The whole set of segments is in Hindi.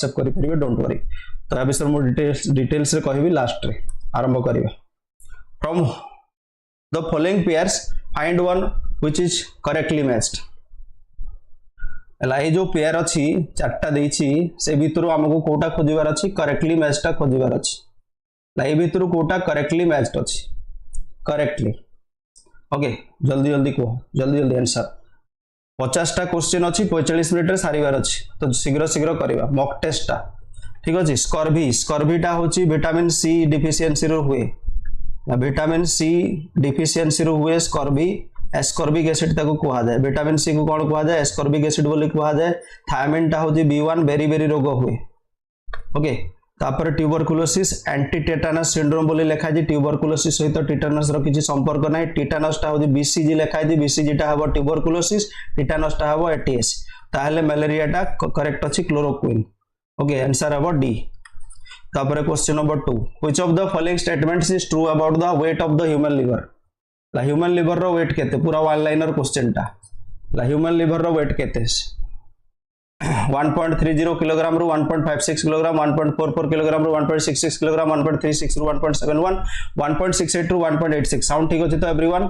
एक्सेप्ट करि परिबे डोंट वरी तो या विषय मो डिटेल्स रे कहबी लास्ट रे आरंभ करिवे from the following pairs find one which is correctly matched एला ए जो पेयर अछि चारटा देछि से भितरु हमको कोटा खोजिबार अछि करेक्टली मैच्डटा खोजिबार अछि ला ए भितरु कोटा करेक्टली मैच्ड अछि करेक्टली ओके जल्दी जल्दी को जल्दी आंसर 50टा क्वेश्चन अछि 45 मिनिट रे सारीबार अछि तो शीघ्र शीघ्र करबा मॉक टेस्टटा ठीक अछि स्कर्वीटा होछि विटामिन सी डिफिशियंसी रो हुए विटामिन सी डिफिशियंसी रो हुए स्कर्वी एस्कॉर्बिक एसिड ताको कहा जाए विटामिन सी को कौन कहा जाए एस्कॉर्बिक एसिड बोली कहा जाए थायमिन टा होछि B1 बेरी बेरी रोग हुए ओके तापर ट्यूबरकुलोसिस एंटी टेटानस सिंड्रोम बोली लिखा जी ट्यूबरकुलोसिस सहित टिटानस रो किछि संपर्क नै टिटानस टा होछि बीसीजी लिखा जी बीसीजी टा हबो ट्यूबरकुलोसिस टिटानस टा हबो एटीएस ताहले मलेरिया टा करेक्ट अछि क्लोरोक्विन ओके आंसर हबो डी तापर question number 2 which of the following statements is true about the weight of the human liver ला ह्यूमन लिवर रो वेट केते पूरा वन लाइनर क्वेश्चन टा ला ह्यूमन लिवर रो वेट केते 1.30 किलोग्राम रो 1.56 किलोग्राम 1.44 किलोग्राम रो 1.66 किलोग्राम 1.36 रो 1.71 1.68 रो 1.86 साउंड ठीक अछि तो एवरीवन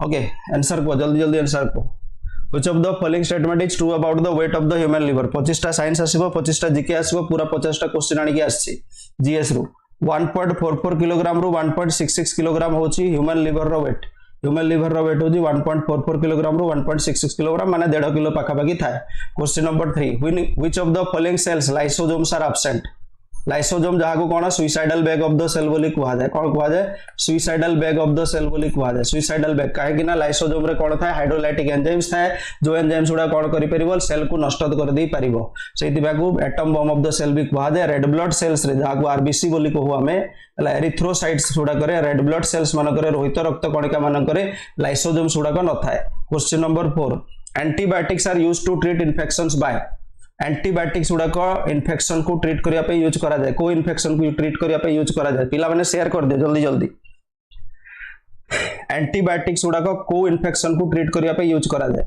ओके आंसर को जल्दी जल्दी आंसर को which of the following statement is true about the weight of the human liver 25 टा साइंस आसीबो 25 टा जीके आसीबो पूरा 50 टा क्वेश्चन आनी के आसी जीएस रो 1.44 किलोग्राम रो 1.66 किलोग्राम होची ह्यूमन लिवर रो वेट होची 1.44 किलोग्राम रो 1.66 किलोग्राम माने 1.5 किलो पाखा पाखी थाए question number 3 which of the following cells lysosomes are absent lysosome जहा को कोन suicidal bag of the cell बोली कहा जाए कोन कहा जाए suicidal bag of the cell बोली कहा जाए सुइसाइडल बैग काहे कि ना लाइसोसोम रे कोन थाए हाइड्रोलाइटिक एंजाइम्स थाए जो एंजाइम्स उडा कोन करि परिबो सेल को नष्ट कर देई परिबो सेति बागु atom bomb of the cell भी कहा जाए रेड ब्लड सेल्स रे जहा को आरबीसी बोली कहू हमें एरिथ्रोसाइट्स उडा करे रेड ब्लड सेल्स मान करे रोहित रक्त कणिका मान करे लाइसोसोम्स उडा को न थाए question number 4 antibiotics are used to treat infections by antibiotics गुडा को इन्फेक्शन को ट्रीट करिया पे यूज करा जाए को इन्फेक्शन को ट्रीट करिया पे यूज करा जाए पिला माने शेयर कर दे जल्दी जल्दी एंटीबायोटिक्स गुडा को इन्फेक्शन को ट्रीट करिया पे यूज करा जाए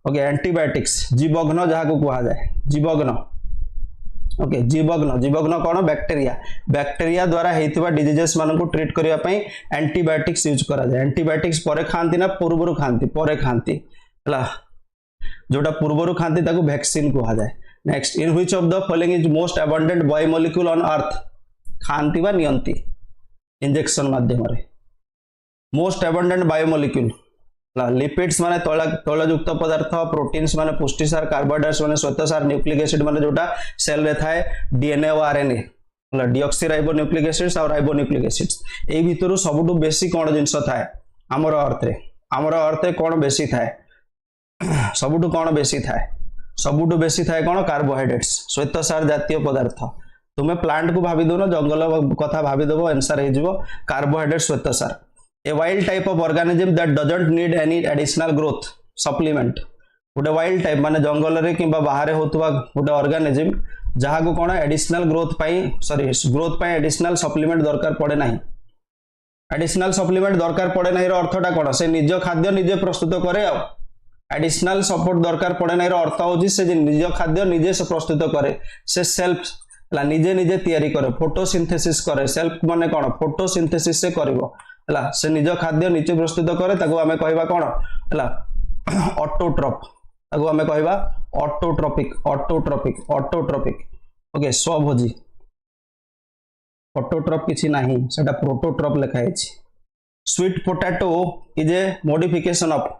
ओके एंटीबायोटिक्स जीवघ्न जहा को कहा जाए जीवघ्न ओके जीवघ्न कोन बैक्टीरिया द्वारा हेतिबा डिजीजेस मान को ट्रीट करिया पे एंटीबायोटिक्स यूज करा जाए एंटीबायोटिक्स परे खांती ना पूर्वरु खांती परे खांती हला जोटा पूर्वरु खांती ताको वैक्सीन कहा जाए next in which of the following is most abundant biomolecule on earth खांती बा नियंती इंजेक्शन माध्यम रे मोस्ट अबंडेंट बायोमोलिक्यूल लिपिड्स माने तैलयुक्त पदार्थ प्रोटीन्स माने पुष्टिसार कार्बोहाइड्रेट्स माने श्वेतसार न्यूक्लिक एसिड माने जोटा सेल रे थाए डीएनए और आरएनए डीऑक्सीराइबोन्यूक्लिक एसिड्स और राइबोन्यूक्लिक एसिड्स ए भितरु सबटु बेसी कोन जिंस थाए हमर अर्थ रे कोन बेसी थाए सबुटु कोन बेसी थाए कोन कार्बोहाइड्रेट्स श्वेतसार जातीय पदार्थ तुमे प्लांट को भाबी दो ना जंगल कथा भाबी देबो आंसर हे जिवो कार्बोहाइड्रेट श्वेतसार a wild type of organism that doesn't need any additional growth supplement गोटे वाइल्ड टाइप माने जंगल रे किबा बाहर होतबा गोटे ऑर्गेनिज्म जहा को कोन एडिशनल ग्रोथ पाई एडिशनल सप्लीमेंट दरकार पड़े नाही एडिशनल सप्लीमेंट दरकार पड़े नाही रो अर्थटा कोन से निज खाद्य निजे प्रस्तुत करे आ एडिशनल सपोर्ट दरकार पड़े नाही रो अर्थ होजी से निज खाद्य निजे से प्रस्तुत करे से सेल्फ ला निजे निजे तैयारी करे फोटोसिंथेसिस करे सेल्फ माने कोन फोटोसिंथेसिस से करबो हला से निज खाद्य निजे प्रस्तुत करे ताको हमें कहबा कोन हला ऑटोट्रॉप ताको हमें कहबा ऑटोट्रॉपिक ओके स्वभोजी ऑटोट्रॉप किछि नाही सेटा प्रोटोट्रॉप लिखा है sweet potato is a modification of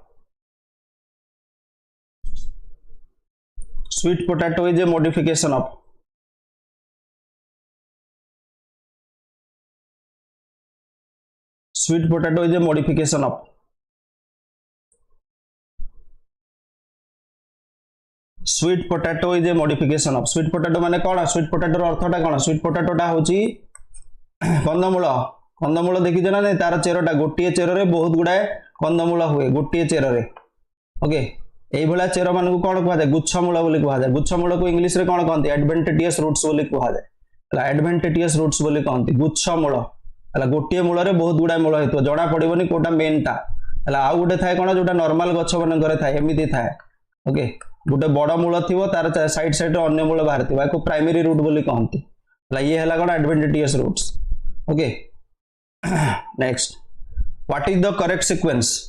sweet potato is a modification of sweet potato is a modification of sweet potato is a modification of sweet potato माने कोन sweet potato रो अर्थटा कोन sweet potato टा होची कंदमूल देखि जना नै तार चेरटा गोटिए चेर रे बहुत गुडाए कंदमूल हुए गोटिए चेर रे ओके एई भला चेर मान को कोन कहा जाय गुच्छमूल बोली कहा जाय गुच्छमूल को इंग्लिश रे कोन कहंती एडवेंटिटियस रूट्स बोली कहा जाय हला एडवेंटिटियस रूट्स बोली कहंती गुच्छमूल हला गोटिए मूल रे बहुत गुडा मूल हेतो जडा पडिबोनी कोटा मेन टा हला आ गुडे थाए कोन जोटा नॉर्मल गच्छ मन करे थाए एमिति थाए ओके गोटे बड़ मूल थी तार साइड साइड अन्य मूल बाहर थी या प्राइमरी रूट बोली कहती ये है कौन adventitious roots okay next what is the correct sequence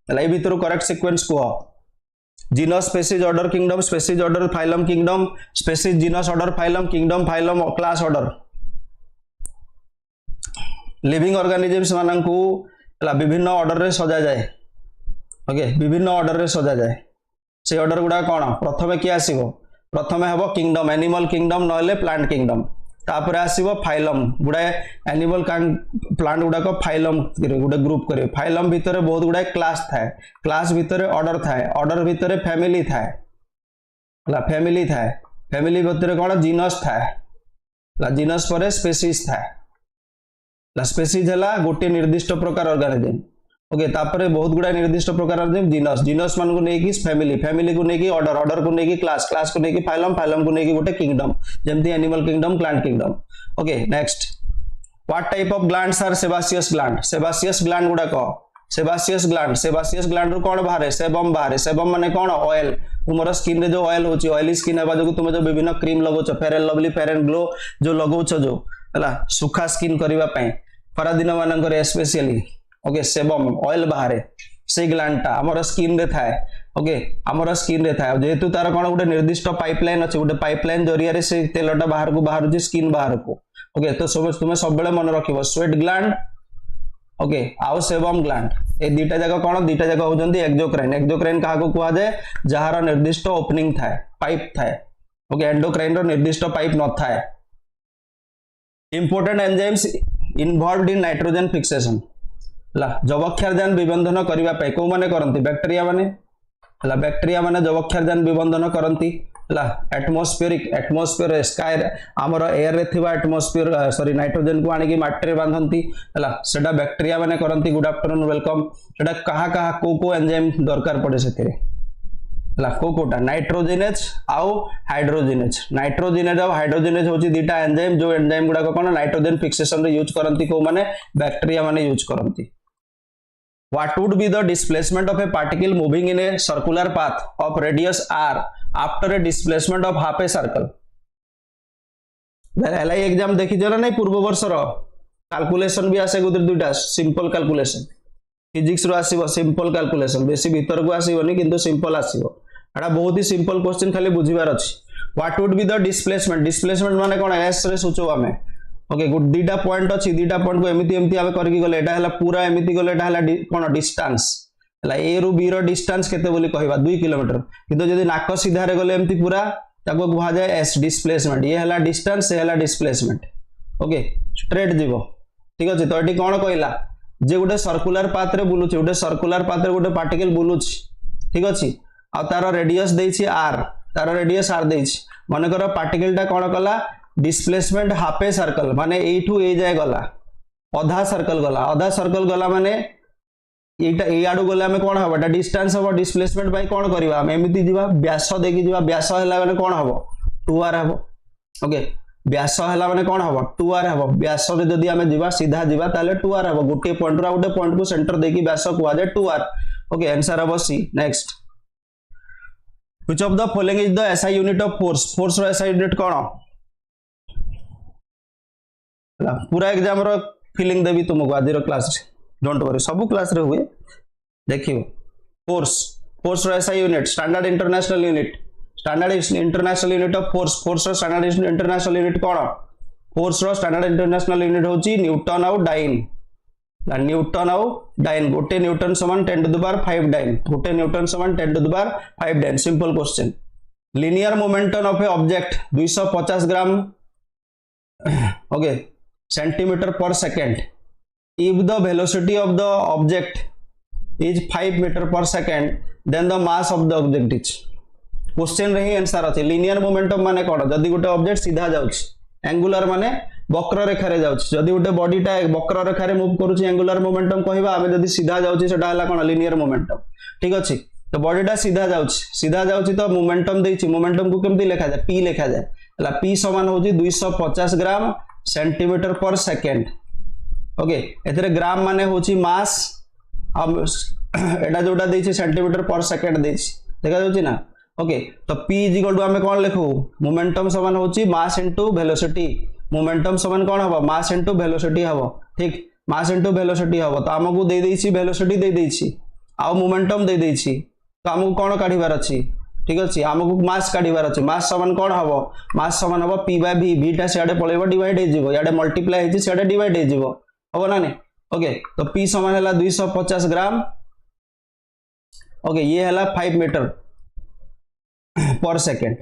ये भितर करेक्ट सीक्वेंस कह genus species order kingdom species order phylum kingdom species genus order phylum kingdom phylum class order living organisms मानकू विभिन्न ऑर्डर रे सजा जाए ओके विभिन्न ऑर्डर रे सजा जाए से ऑर्डर गुडा कौन प्रथम किए आसो प्रथम हम किंगडम एनिमल किंगडम ना प्लांट किंगडम तापर आसो फाइलम गुड़ाए एनिमल प्लांट गुड़ाक फाइलम गोटे ग्रुप करे फाइलम भितर बहुत गुड़ाए क्लास थाए क्लास भितर ऑर्डर थाए ऑर्डर भितर फैमिली थाए फैमिली थाए फैमिली भितर कौन जीनस थाए जीनस पर स्पेसीज थाए स्पेसीज है गोटे निर्दिष्ट प्रकार ऑर्गेनिज्म ओके तापर बहुत गुड़ा निर्दिष्ट प्रकार जीनस जीनस मान को लेकिन फैमिली फैमिली को लेकिन ऑर्डर ऑर्डर को लेकिन क्लास क्लास को लेकिन फाइलम फाइलम को लेकिन गोटे किंगडम जमती animal kingdom plant kingdom okay next what type of glands are sebaceous gland गुड़ा कह सेबासियस ग्लैंड रू कौन बाहर सेबम माने कौन ऑयल तुम स्किन रे जो ऑयल होची ऑयली स्किन हेबा जो तुम जो विभिन्न क्रीम लगोच fair and lovely fair and glow जो लगोच जो हला सुखा स्किन करबा पई खरा दिन मानकर स्पेशली ओके सेबम ऑयल बाहर से ग्लैंड टा हमर स्किन रे थाए ओके हमर स्किन रे थाए जेहेतु तार कोन गोटे निर्दिष्ट पाइपलाइन अछि गोटे पाइपलाइन जरिया रे से तेलटा बाहर को बाहर जे स्किन बाहर को ओके तो सब तुम सब बेले मन रखिबो स्वेट ग्लैंड ओके आउ सेबम ग्लैंड ए दीटा जगह कोन दीटा जगह होजंती एक्सोक्राइन कहा को कुआ जाय जहार निर्दिष्ट ओपनिंग थाए पाइप थाए ओके एंडोक्राइन रो निर्दिष्ट पाइप न थाए important enzymes involved in nitrogen fixation जवक्षारजान विबंधन करने को माने करती बैक्टेरिया माने जवक्षारजान विबंधन करती एटमोस्फियर स्काई आमर एयर रे थिबा एटमोस्फियर सॉरी नाइट्रोजन को आनिकी माटी रे बांधती सेटा बैक्टेरिया माने करती गुड आफ्टरनून वेलकम सेटा कहा कहा को एंजाइम दरकार पड़े से कोटा नाइट्रोजिनेज आउ हाइड्रोजिनेज नाइट्रोजिनेज और हाइड्रोजिनेज होची दीटा एंजाइम जो एंजाइम गुडा कोन नाइट्रोजन फिक्सेशन रे यूज करंती को माने बैक्टीरिया माने यूज करंती what would be the displacement of a particle moving in a circular path of radius r after a displacement of half a circle एलआई एग्जाम देखि जरा नै पूर्व वर्ष रो कैलकुलेशन भी आसे गुदर दुटा सिंपल कैलकुलेशन फिजिक्स रो आसीबो सिंपल कैलकुलेशन बेसी भीतर को आसीबोनी किंतु सिंपल आसीबो एटा बहुत ही सिंपल क्वेश्चन खाली बुझिबार अछि what would be the displacement माने कोन एस रे सोचो हमें ओके गुड दीटा पॉइंट अछि दीटा पॉइंट को एमिति एमिति आबे करकी गले एटा हला पूरा एमिति गले एटा हला कोन डिस्टेंस हला ए रु बी रो डिस्टेंस केते बोली कहबा 2 किलोमीटर किंतु जदी नाक सीधा रे गले एमिति पूरा ताको कुहा जाय एस डिस्प्लेसमेंट ये हला डिस्टेंस से हला डिस्प्लेसमेंट ओके स्ट्रेट जीवो ठीक अछि तो एटी कोन कहला जे गोटे सर्कुलर पाथ रे बुलुछ गोटे सर्कुलर पाथ रे गोटे पार्टिकल बुलुछ ठीक अछि आ तार रेडियस देछि r तार रेडियस r देछि माने कर पार्टिकल टा कोन कला डिस्प्लेसमेंट हाफ ए सर्कल माने एठू ए जाय गला आधा सर्कल गला माने एटा ए आडू गला हमें कोन हबा एटा डिस्टेंस हबो डिस्प्लेसमेंट बाय कोन करबा हम एमिति जीवा व्यास देखि जीवा व्यास हला माने कोन हबो 2r हबो ओके व्यास हला माने कोन हबो 2r हबो व्यास रे जदी हमें जीवा सीधा जीवा ताले 2r हबो गुटे पॉइंट रा गुटे पॉइंट को सेंटर देखि व्यास कुआ जाय 2r ओके आंसर हबो C next which of the following is the SI unit of force रो एसआई यूनिट कोन पूरा एग्जाम रो फीलिंग देबी तुमको आज रो क्लास रे डोंट वरी सब क्लास रे हुए देखियो फोर्स रो SI unit standard international unit of force रो स्टैंडर्ड इंटरनेशनल यूनिट कोन फोर्स रो स्टैंडर्ड इंटरनेशनल यूनिट होची न्यूटन आउ डाइन गोटे न्यूटन समान 10 टू द पावर 5 डाइन गोटे न्यूटन समान 10 to the power 5 dyne simple question linear momentum of a object 250 gram okay centimetre per second if the velocity of the object is 5 meter per second then the mass of the object is question रे ही आंसर अछि लिनियर मोमेंटम माने कोन जदी गोटे ऑब्जेक्ट सीधा जाउछ एंगुलर माने वक्र रेखा रे जाउछ जदी गोटे बॉडी टा वक्र रेखा रे मूव करूछ एंगुलर मोमेंटम कहबा हमें जदी सीधा जाउछ सेटा हला कोन लिनियर मोमेंटम ठीक अछि तो बॉडी टा सीधा जाउछ तो मोमेंटम देछि मोमेंटम को केमति लिखा जाय p लिखा जाय हला p समान होछि 250 gram centimetre per second okay एथरे ग्राम माने होची मास अब एटा जोटा देछि सेंटीमीटर पर सेकंड देछि देखा जाउछि ना ओके तो p इज इक्वल टू आम कौन लिखू मोमेंटम समान होची मास इनटू वेलोसिटी मोमेंटम समान कौन हम मास इनटू वेलोसिटी हम ठीक मास इनटू वेलोसिटी हम तो आमको दे देछि वेलोसिटी दे देछि आ मोमेंटम दे देछि तो आमको कौन काढिबार अछि ठीक अछि आमको मास काढिबार अछि मास समान कौन हम मास समान हम p बाय v v टा सियाडे पळेबो डिवाइड हे जिवो याडे मल्टीप्लाई हे सियाडे डिवाइड हे जिवो हबो ना ने ओके तो p समान हला 250 ग्राम ओके ये हला 5 मीटर पर सेकेंड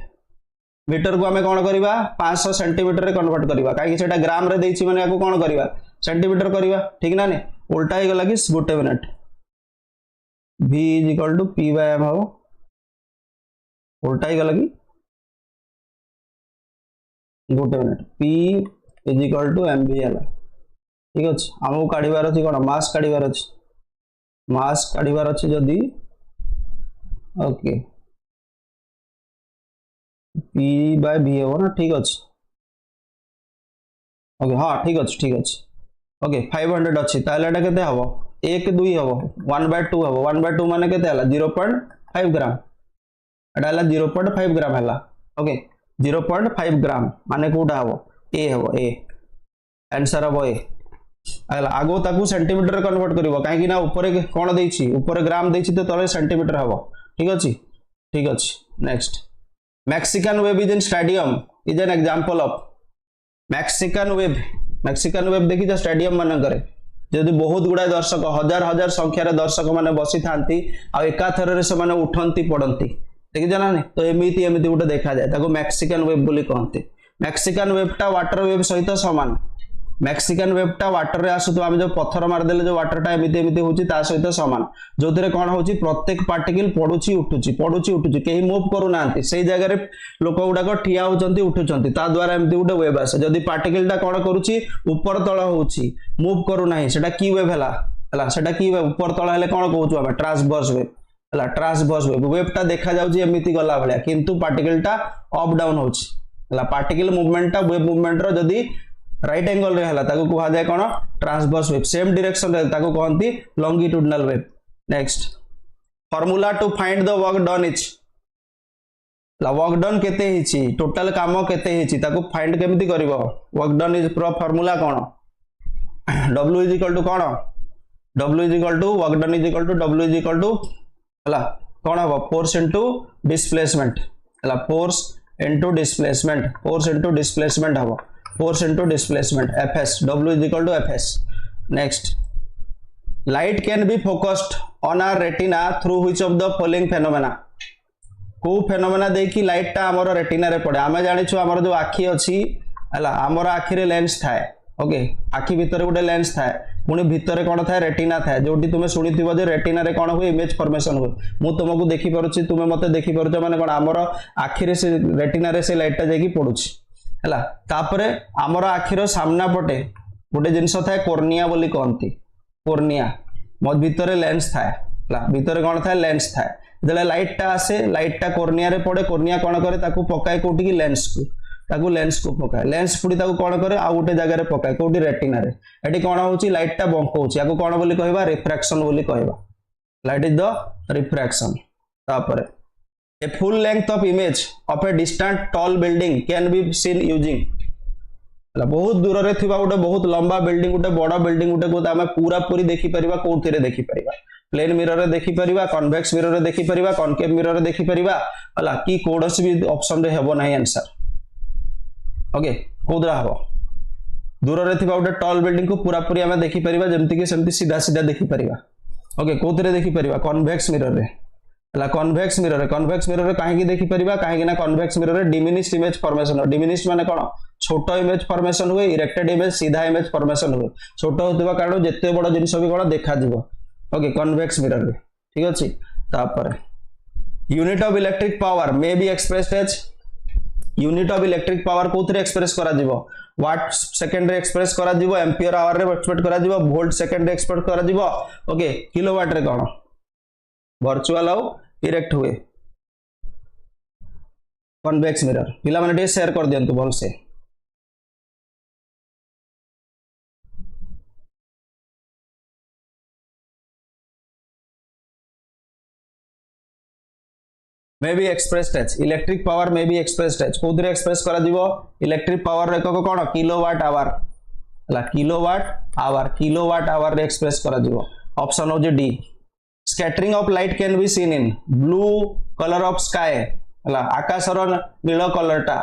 मीटर को आम कौन करवा 500 सेंटीमीटर रे कन्वर्ट करवा कहीं से ग्राम रे देछि माने याको कौन करवा सेंटीमीटर करवा ठीक ना ने उल्टा ही गला कि गोटे minute v is equal to p by m हो उल्टा ही गला कि गोटे minute p is equal to mv हला ठीक अछि हमहु काढिबार अछि कोन मास काढिबार अछि जदी ओके p बाय v हो ना ठीक अछि ओके हाँ ठीक अछि ओके 500 अछि ताले एटा केते हबो 1 2 हबो 1/2 हबो 1/2 माने केते हला 0.5 ग्राम एटा हला 0.5 ग्राम हला ओके 0.5 ग्राम माने कोटा हबो ए आंसर हबो ए हला आगो ताकू सेंटीमीटर कन्वर्ट करबो काहे कि ना ऊपर कोन देछि ऊपर ग्राम देछि तो तले सेंटीमीटर हबो ठीक अछि next Mexican wave is in stadium is an example of Mexican wave देखी जो स्टेडियम मान करे जदि बहुत गुडा दर्शक हजार हजार संख्यार दर्शक माने बसी थांती आ एका थर रे से माने उठंती पड़ंती देखि जाना ने तो एमिति गुटे देखा जाए ताको मैक्सिकन वेव बोली कहंती मैक्सिकन वेव टा वाटर वेव सहित समान मैक्सिकन वेव टा वाटर रे आसु तो हम जो पत्थर मार देले जो वाटर टा एमिति होची ता सहित समान जो थरे कोन होची प्रत्येक पार्टिकल पडुची उठुची केही मूव करू नांती सेही जगह रे लोक गुडा ठिया होचंती उठुचंती ता द्वारा एमिति गुटे वेव आसे जदी पार्टिकल टा कोन करूची ऊपर तळ होउची मूव करू नाही सेटा की वेव हला सेटा की वेव ऊपर तळ हेले कोन कहउछु हम ट्रांसवर्स वेव हला ट्रांसवर्स वेव टा देखा जाउची एमिति गला भलिया किंतु पार्टिकल टा अप डाउन होउची हला पार्टिकल मूवमेंट टा वेव मूवमेंट रो जदी राइट एंगल रे हला ताको कहा जाय कोन ट्रांसवर्स वेव सेम डायरेक्शन रे ताको कहंती longitudinal wave next formula to find the work done is ला वर्क डन केते हिची टोटल काम केते हिची ताको फाइंड केमिति करबो वर्क डन इज प्रो फार्मूला कोन w इज इक्वल टू कोन w is equal to work done is equal to w is equal to हला कोन हबो फोर्स इनटू डिस्प्लेसमेंट हला फोर्स इनटू डिस्प्लेसमेंट हबो force into displacement fs w is equal to fs next light can be focused on our retina through which of the following phenomena को phenomena देखि light टा हमर retina रे पड़े आमे जानि छु हमर जो आखी अछि हला हमर आखी रे लेंस थाए ओके आखी भीतर गुटे लेंस थाए पुनी भीतर कोन थाए रेटिना थाए जोटी तुमे सुनिथिबो जे रेटिना रे कोन होय इमेज फॉर्मेशन होय मु तुमको देखि परुछि तुमे मते देखि परुछ माने कोन हमर आखी रे से रेटिना रे से लाइट टा जाकी पडुछि हला तापरे हमर आखिर सामना पटे गोटे जिनस थाए कोर्निया बोली कहंती कोर्निया मध भीतर लेंस थाए हला भीतर कोन थाए लेंस थाए जले लाइट टा आसे लाइट टा कोर्निया रे पड़े कोर्निया कोन करे ताकू पकाए कोठी की लेंस को ताकू लेंस को पकाए लेंस पुडी ताकू कोन करे आ गोटे जगह रे पकाए कोठी रेटिना रे एटी कोन होची लाइट टा बंकौची याको कोन बोली कहबा रिफ्रैक्शन बोली कहबा लाइट इज द रिफ्रैक्शन तापरे A full length of image of a distant tall building can be seen using बहुत दूर रे थिबा गोटे बहुत लंबा बिल्डिंग गोटे बड़ा बिल्डिंग गोटे को आमे पूरा पूरी देखि परिबा कोथि रे देखि परिबा प्लेन मिरर रे देखि परिबा कन्वेक्स मिरर रे देखि परिबा कॉनकेव मिरर रे देखि परिबा हला की कोडस भी ऑप्शन रे हेबो नाही आंसर ओके कोदरा हबो दूर रे थिबा गोटे टॉल बिल्डिंग को पूरा पूरी आमे देखि परिबा जेमति कि सेमति सीधा सीधा देखि परिबा ओके कोथि रे देखि परिबा कन्वेक्स मिरर रे कन्वेक्स मिरर कहीं देखि परिबा कहीं ना convex mirror diminished image formation diminished माने कोन छोट इमेज फॉर्मेशन हुए इरेक्टेड इमेज सीधा इमेज फॉर्मेशन हुए छोट होतबा कारण जत्ते बड़ जिंस भी कोन देखा दिबो ओके कन्वेक्स मिरर ठीक अछि तापर unit of electric power may be expressed as unit of electric power कोथरे एक्सप्रेस करा दिबो वाट सेकंड रे एक्सप्रेस करा दिबो एम्पियर आवर रे एक्सप्रेस करा दिबो वोल्ट सेकंड रे एक्सप्रेस करा दिबो ओके किलोवाट रे कोन वर्चुअल आउ डायरेक्ट हुए कन्वेक्स मिरर पिला माने डे शेयर कर दियंतु बोल से may be expressed as electric power may be expressed as कोथरे एक्सप्रेस करा दिबो इलेक्ट्रिक पावर एकक कोन किलोवाट आवर हला किलोवाट आवर रे एक्सप्रेस करा दिबो ऑप्शन हो जे D scattering of light can be seen in blue colour of sky हला आकाश रो नील कलरटा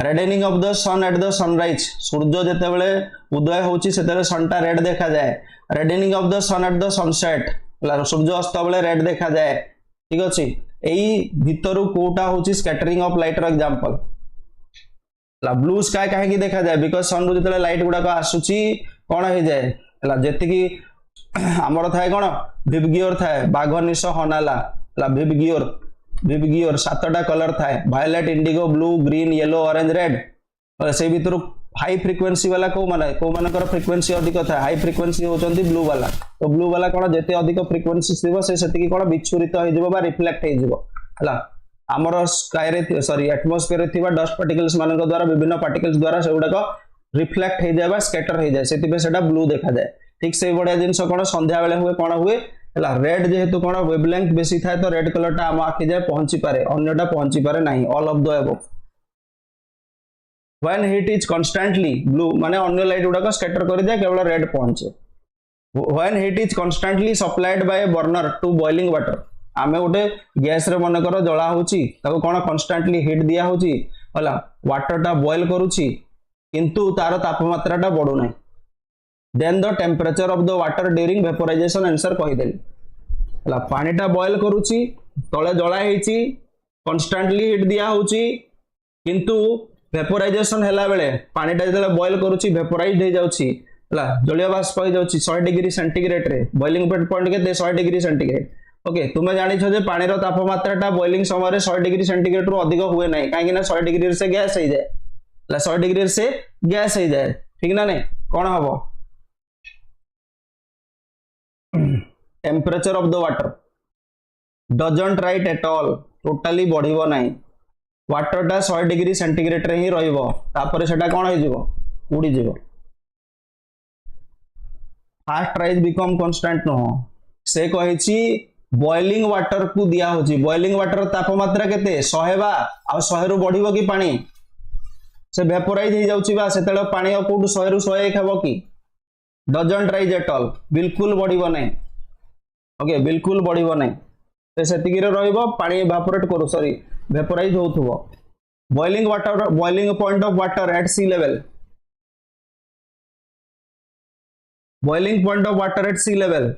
reddening of the sun at the sunrise सूर्य जेते बेले उदय होची सेते सनटा रेड देखा जाए reddening of the sun at the sunset हला सूर्य अस्त बेले रेड देखा जाए ठीक अछि एई भितरु कोटा होची स्कैटरिंग ऑफ लाइट रो एग्जांपल ला ब्लू स्काई काहे की देखा जाए बिकॉज़ सन रो जेते लाइट गुडा का आसुची कोन हे जाए हला जेति की हमर थाए कोन विबगियर थाए बाघ निश हनाला ला विबगियर सातटा कलर थाए violet indigo blue green yellow orange red से भितर हाई फ्रिक्वेंसी वाला को मानकर फ्रिक्वेंसी अधिक था हाई फ्रिक्वेंसी होचंती ब्लू वाला तो ब्लू वाला कोन जेते अधिक फ्रिक्वेंसी थिबो से सेति की कोन विच्छुरित हो जिवो बा रिफ्लेक्ट हो जिवो हला हमर स्काई रे सॉरी एटमॉस्फेयर रे थिबा डस्ट पार्टिकल्स मानक द्वारा विभिन्न पार्टिकल्स द्वारा से गुडा को रिफ्लेक्ट हो जाय बा स्कैटर हो जाय सेति पे सेटा ब्लू देखा जाय ठीक से बढिया जिंस कोन संध्या बेले हुए कोन हुए हला रेड जेहेतु कोन वेवलेंथ बेसी थाए तो रेड कलर टा हम आखि जाय पहुंची पारे अन्यटा पहुंची पारे नाही all of the above when heat is constantly blue माने अन्य लाइट गुडा को स्कैटर कर दिया केवल रेड पहुंचे when heat is constantly supplied by a burner to boiling water आमे गोटे गैस रे मन कर जळा होची ताको कोन कांस्टेंटली हीट दिया होची हला वाटर टा बॉईल करूची किंतु तार तापमात्रा टा बढ़ू नै then the temperature of the water during vaporisation answer कहि देली हला पानी टा बॉईल करूची तळे जळा हेची कांस्टेंटली हीट दिया होची किंतु वेपोराइजेशन हैला बेले पानी टा जले बॉईल करूची वेपोराइज्ड हे जाउची हला जलीय बाष्प हो जाउची 100 डिग्री सेंटीग्रेड रे बॉइलिंग पॉइंट केते 100 डिग्री सेंटीग्रेड ओके तुमे जानि छ जे पानी रो तापमात्रा टा बॉइलिंग समय रे 100 डिग्री सेंटीग्रेड रो अधिक हुए नै काहे ना 100 डिग्री से गैस हो जाए हला 100 डिग्री से गैस हो जाए ठीक ना नै कोन हबो temperature of the water doesn't right at all totally बढ़िबो नै वाटर टा 100 डिग्री सेंटीग्रेड रे ही रहिबो तापर सेटा कोन हो जिवो उडी जिवो फास्ट राइज बिकम कांस्टेंट न हो से कहिछि बॉइलिंग वाटर को दिया होछि बॉइलिंग वाटर तापमात्रा केते 100 बा आ 100 रु बढ़िबो कि पानी से वेपोराइज हो जाउछि बा सेतले पानी आ कोड 100 रु 101 हेबो कि डजंट राइज एट ऑल बिल्कुल बढ़िबो नै ओके बिल्कुल बढ़िबो नै से सेतिकी रे रहिबो पानी इवापोरेट करू सॉरी वेपोराइज होथुबो boiling water boiling point of water at sea level boiling point of water at sea level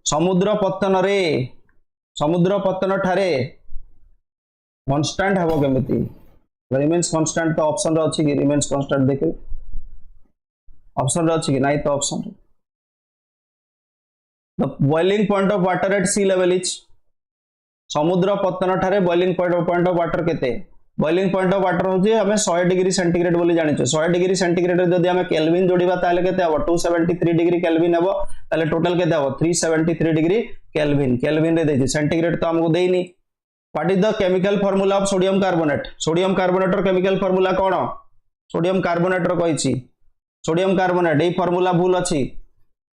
समुद्र पतन ठारे कांस्टेंट हबो केमिति रिमेन्स कांस्टेंट तो ऑप्शन रे अछि कि रिमेन्स कांस्टेंट देखि ऑप्शन रे अछि कि नाही तो option the boiling point of water at sea level is समुद्र पतन ठारे बॉइलिंग पॉइंट ऑफ वाटर केते बॉइलिंग पॉइंट ऑफ वाटर होजे हमें 100 डिग्री सेंटीग्रेड बोली जानिछो 100 डिग्री सेंटीग्रेड रे जदी हमें केल्विन जोड़ीबा ताले केते हबो 273 डिग्री केल्विन हबो ताले टोटल केते हबो 373 डिग्री केल्विन रे देछि सेंटीग्रेड तो हमको देइनी what is the chemical formula of sodium carbonate रो केमिकल फार्मूला कोन सोडियम कार्बोनेट रो कहिछि सोडियम कार्बोनेट एई फार्मूला भूल अछि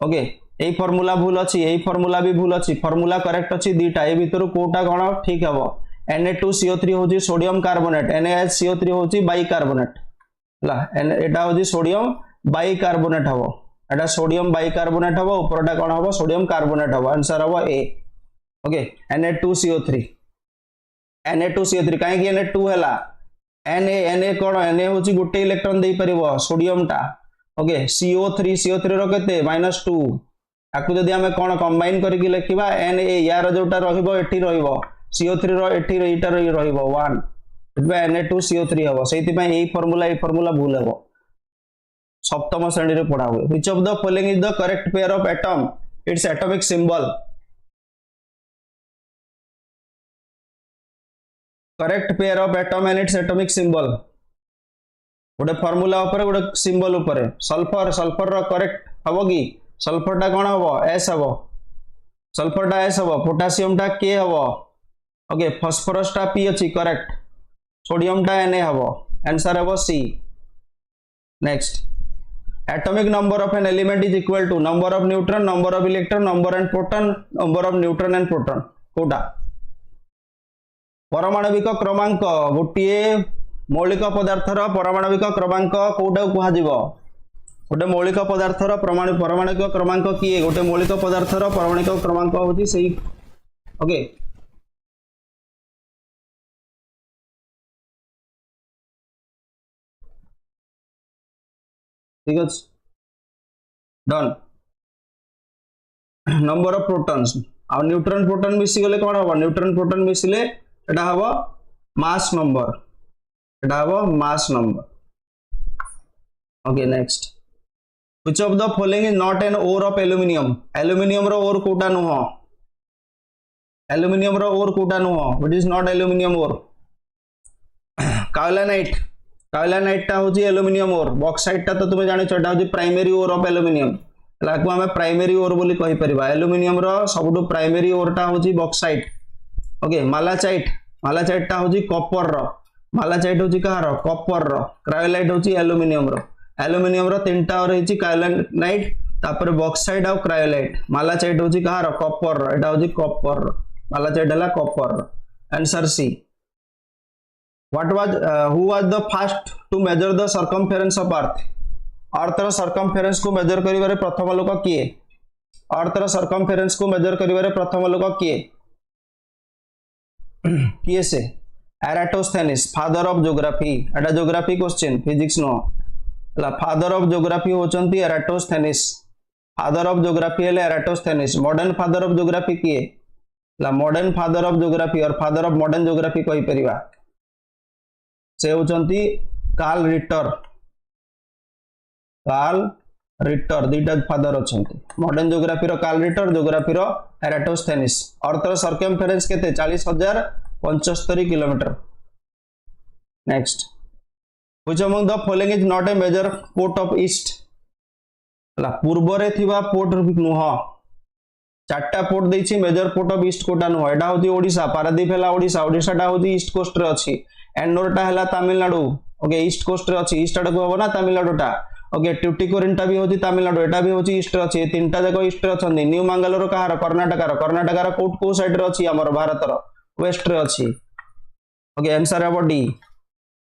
ओके एई फार्मूला भूल अछि एई फार्मूला भी भूल अछि फार्मूला करेक्ट अछि दीटा ए भितर कोटा कोन ठीक हबो Na2CO3 होची सोडियम कार्बोनेट NaHCO3 होची बाइकार्बोनेट हला एटा होची सोडियम बाइकार्बोनेट हबो एटा सोडियम बाइकार्बोनेट हबो ऊपरटा कोन हबो सोडियम कार्बोनेट हबो आंसर हबो ए ओके Na2CO3 काहे कि Na2 हला Na कोन Na होची गुटे इलेक्ट्रॉन देई परिबो सोडियम टा ओके CO3 रो केते -2 आकु जदी हमें कोन कंबाइन करि कि लिखिबा Na यार जोटा रहिबो एठी रहिबो CO3 रो एठी एटा रहिबो 1 इतबा Na2CO3 हबो सेति पय एई फार्मूला भूल हबो सप्तम श्रेणी रे पढा हुए which of the following is the correct pair of atom its atomic symbol correct pair of atom and its atomic symbol गोटे फार्मूला ऊपर गोटे सिंबल ऊपर सल्फर रो करेक्ट हबो कि सल्फर टा कोन हबो S हबो सल्फर टा S हबो पोटेशियम टा K हबो ओके फास्फोरस टा P अछि करेक्ट सोडियम टा Na हबो आंसर हबो C next atomic number of an element is equal to number of neutron number of electron number and proton number of neutron and proton कोटा परमाणविक क्रमांक गोटे मौलिक पदार्थर परमाणविक क्रमांक कोटा कह गोटे मौलिक पदार्थर परमाणविक क्रमांक किए गोटे मौलिक पदार्थर परमाणविक क्रमांक होची सही ओके ठीक अछि डन नंबर ऑफ प्रोटॉन्स आ न्यूट्रॉन प्रोटॉन मिसी गले कोन हो न्यूट्रॉन प्रोटॉन मिसिले एटा हबो मास नंबर एटा हबो mass number okay next which of the following is not an ore of aluminium aluminium रो ओर कोटा नु हो एल्युमिनियम रो ओर कोटा नु हो which is not aluminium ore kaolinite टा होची एल्युमिनियम ओर बॉक्साइट टा तो तुमे जानि छटा होची प्राइमरी ओर ऑफ एल्युमिनियम लाको हमें प्राइमरी ओर बोली कहि परिबा एल्युमिनियम रो सबटु प्राइमरी ओर टा होची बॉक्साइट ओके मालाचाइट टा होची कॉपर रो मालाचाइट होची कहार कॉपर रो क्रायोलाइट होची एल्युमिनियम रो तीनटा ओर हेची काइलानाइट तापर बॉक्साइट और क्रायोलाइट मालाचाइट होची कहार कॉपर रो एटा होची कॉपर रो मालाचाइट हला कॉपर रो answer C what was who was the first to measure the circumference of Earth रो सर्कमफेरेंस को मेजर करिवारे प्रथम लोक किए अर्थ रो सर्कमफेरेंस को मेजर करिवारे प्रथम लोक किए किए से एराटोस्थेनिस फादर ऑफ ज्योग्राफी एटा ज्योग्राफी क्वेश्चन फिजिक्स नो ला फादर ऑफ ज्योग्राफी होचंती एराटोस्थेनिस फादर ऑफ ज्योग्राफी हेले Eratosthenes modern father of geography किए ला मॉडर्न फादर ऑफ ज्योग्राफी और फादर ऑफ मॉडर्न ज्योग्राफी कहि परिबा से होचंती कार्ल रिटर दुईटा फादर अछंती मॉडर्न ज्योग्राफी रो कार्ल रिटर ज्योग्राफी रो एराटोस्थेनिस अर्थ रो सर्कमफेरेंस केते 40,075 kilometre next which among the following is not A major port of east ला पूर्व रे थिबा पोर्ट नुह चारटा पोर्ट देछि मेजर पोर्ट ऑफ ईस्ट कोटा नुह एटा होती ओडिसा पारादीप हेला ओडिसा टा होती ईस्ट कोस्ट रे अछि एंडोरटा हेला तमिलनाडु ओके ईस्ट कोस्ट रे अछि ईस्ट आडको होबो ना तमिलनाडु टा ओके ट्यूटिकोरिन टा भी होची तमिलनाडु एटा भी होची ईस्ट रे अछि तीनटा जको ईस्ट रे अछंदी न्यू मंगलोर कहार कर्नाटका रो को साइड रे अछि हमर भारत रो वेस्ट रे अछि ओके आंसर है D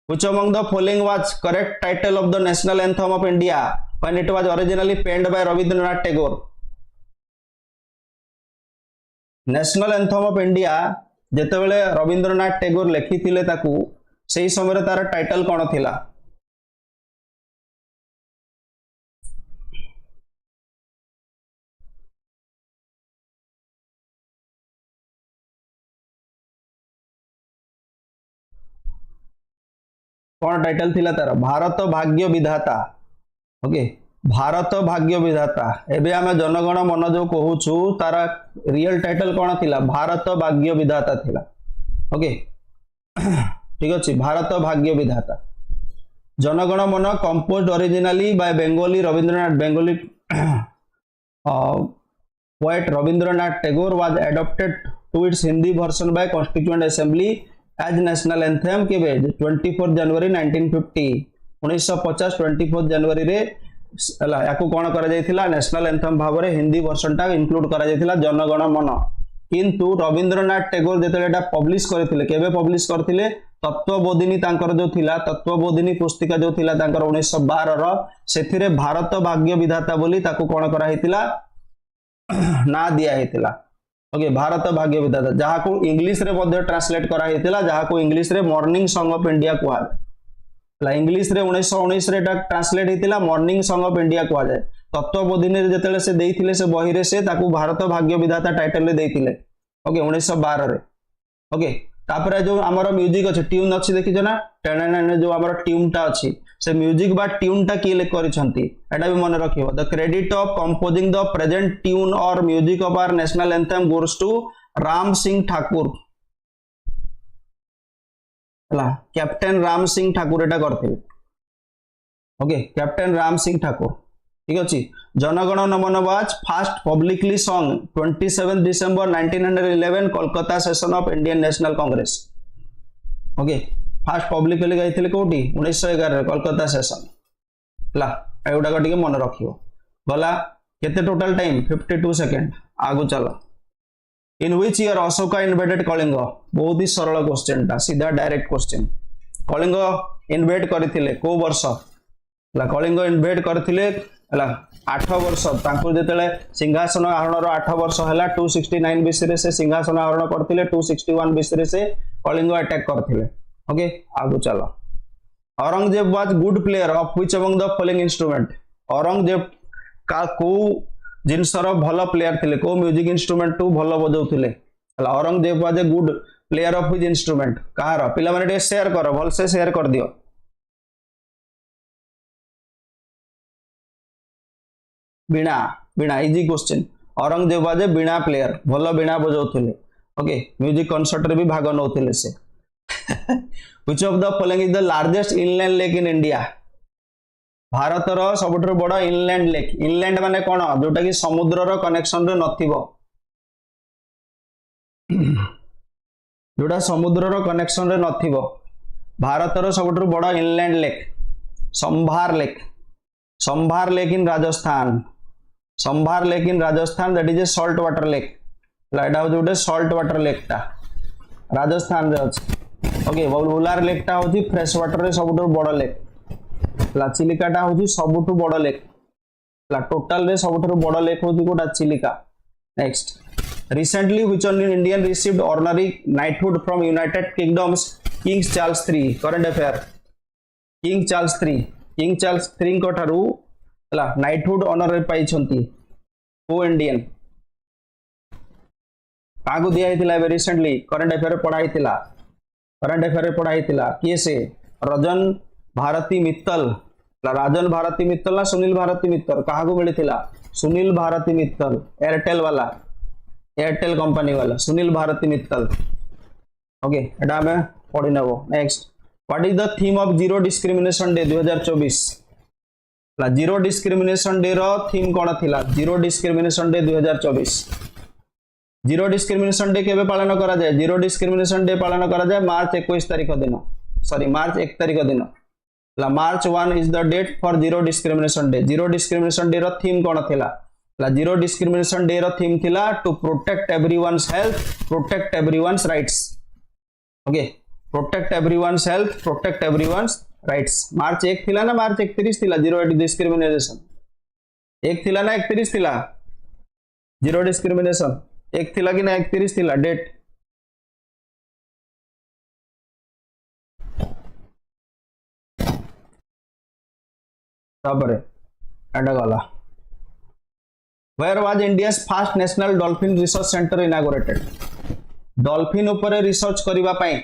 which among the following was correct title of the national anthem of India when it was originally penned by Rabindranath Tagore national anthem of India जेतेबेले रविंद्रनाथ टैगोर लिखिथिले ताकू सेही समय तार टाइटल कोन थिला कौन टाइटल थिला तार भारत भाग्य विधाता ओके भारत भाग्य विधाता एबे आमे जनगण मन जो कहूछु तार रियल टाइटल कौन थिला भारत भाग्य विधाता थिला ओके ठीक अछि भारत भाग्य विधाता Janagana Mana composed originally by Bengali Rabindranath Bengali poet Rabindranath Tagore was adopted to its Hindi version by constituent assembly as national anthem केबे 24 जनवरी 1950 1950 24 जनवरी रे हला याकू कोन करा जायथिला नेशनल एंथम भाबरे हिंदी वर्जन टा इंक्लूड करा जायथिला जनगण मन किंतु रविंद्रनाथ टैगोर जेतेले एटा पब्लिश करथिले केबे पब्लिश करथिले तत्वबोधिनी तांकर जो थिला तत्वबोधिनी पुस्तिका जो थिला तांकर 1912 रो सेथिरे भारत भाग्य विधाता बोली ताकू कोन करा हेतिला ना दिया हेतिला ओके भारत भाग्य विधाता जहा को इंग्लिश रे मध्ये ट्रांसलेट करा हेतिला जहा को इंग्लिश रे मॉर्निंग सॉन्ग ऑफ इंडिया कुआ ला इंग्लिश रे 1919 रे एटा ट्रांसलेट हेतिला मॉर्निंग सॉन्ग ऑफ इंडिया कुआ जाय तत्वबोधिनी रे जेतेले से देइथिले से बही रे से ताकू भारत भाग्य विधाता टाइटल रे देइथिले ओके 1912 रे ओके तापरे जो हमर म्यूजिक अछि ट्यून अछि देखि जना टेन जो हमर ट्यून टा अछि से म्यूजिक बा ट्यून टा की लिख करिसंती एटा भी मन रखिबो the credit of composing the present tune और music of our national anthem goes to Ram Singh Thakur हला कैप्टन राम सिंह ठाकुर एटा करथिले ओके कैप्टन राम सिंह ठाकुर ठीक अछि Jana Gana Mana was first publicly sung 27 December 1911 Kolkata session of Indian National Congress okay first publicly गाइथिले कोठी 1911 रे कोलकाता सेशन ला एउडा टिके मन रखियो गला केते टोटल टाइम 52 सेकंड आगु चलो in which year Ashoka invaded Kalinga? बहुत ही सरल क्वेश्चन टा, सीधा डायरेक्ट क्वेश्चन। कलिंग इन्वेड करथिले को वर्ष? कलिंग इन्वेड करथिले 8 वर्ष। तांको जेतेले सिंहासन आहरणर 8 वर्ष हैला 269 बीसी रे से सिंहासन आहरण करथिले, 261 बीसी रे से कलिंग अटैक करथिले। ओके आगु चलो। Aurangzeb was good player of which among the following instrument? Aurangzeb का को जिनसर भल प्लेयर थिले, को म्यूजिक इंस्ट्रूमेंट टू भल बजाउथिले? Aurangzeb was a good player of which instrument? कहार? पिला माने शेयर करो, भल से शेयर कर दियो। Veena, veena easy question. Aurangzeb was a veena player, भल बीणा बजाउथिले। ओके म्यूजिक कॉन्सर्ट रे भी भाग नउथिले से। Which of the following is the largest inland lake in India? भारतर सबुठु बड़ इनलैंड लेक। इनलैंड माने कोन? जोटा कि समुद्र रो कनेक्शन रे नथिबो, जोटा समुद्र रो कनेक्शन रे नथिबो। भारतर सबुठु बड़ इनलैंड लेक संभार लेक। संभार लेक इन राजस्थान। संभार lake in Rajasthan, that is a salt water lake. एटा होते सॉल्ट वाटर लेक टा राजस्थान रे अछि। ओके वुलार लेक टा होची फ्रेश वाटर रे सबुठु बड़ लेक। चिलिका टा होची सबुठु बड़ लेक। टोटल रे सबुठु बड़ लेक होची कोटा? Chilika. Next, recently which Indian received honorary knighthood from United Kingdom's King Charles III? Current affair. King Charles III, King Charles III को ठारू नाइटहुड ऑनर पाई को इंडियन? कागु दिया हितिला रिसेंटली करंट अफेयर पढ़ाई थिला। करंट अफेयर पढ़ाई थिला किए से? रजन भारती मित्तल। राजन भारती मित्तल ना सुनील भारती मित्तल? कागु मिलिथिला? सुनील भारती मित्तल, एयरटेल वाला, एयरटेल कंपनी वाला सुनील भारती मित्तल। ओके एटा हमें पढ़ी नबो। Next, what is the theme of zero discrimination day 2024? Zero discrimination day रो थीम कोन थिला? Zero discrimination day 2024। Zero discrimination day केबे पालन करा जाय? जीरो डिस्क्रिमिनेशन डे पालन करा जाय मार्च 21 तारिख दिन, सॉरी मार्च 1 तारिख दिन। March 1 is the date for zero discrimination day. Zero discrimination day रो थीम कोन थिला? जीरो डिस्क्रिमिनेशन डे रो थीम थिला to protect everyone's health, protect everyone's rights. Okay protect everyone's health, protect everyone's rights. March 1 थिला ना मार्च 31 थिला? जीरो डिस्क्रिमिनेशन 1 थिला ना 31 थिला? जीरो डिस्क्रिमिनेशन 1 थिला कि ना 31 थिला डेट? तापरे एटा गला। Where was India's first national dolphin research center inaugurated? Dolphin उपरे रिसर्च करिबा पई,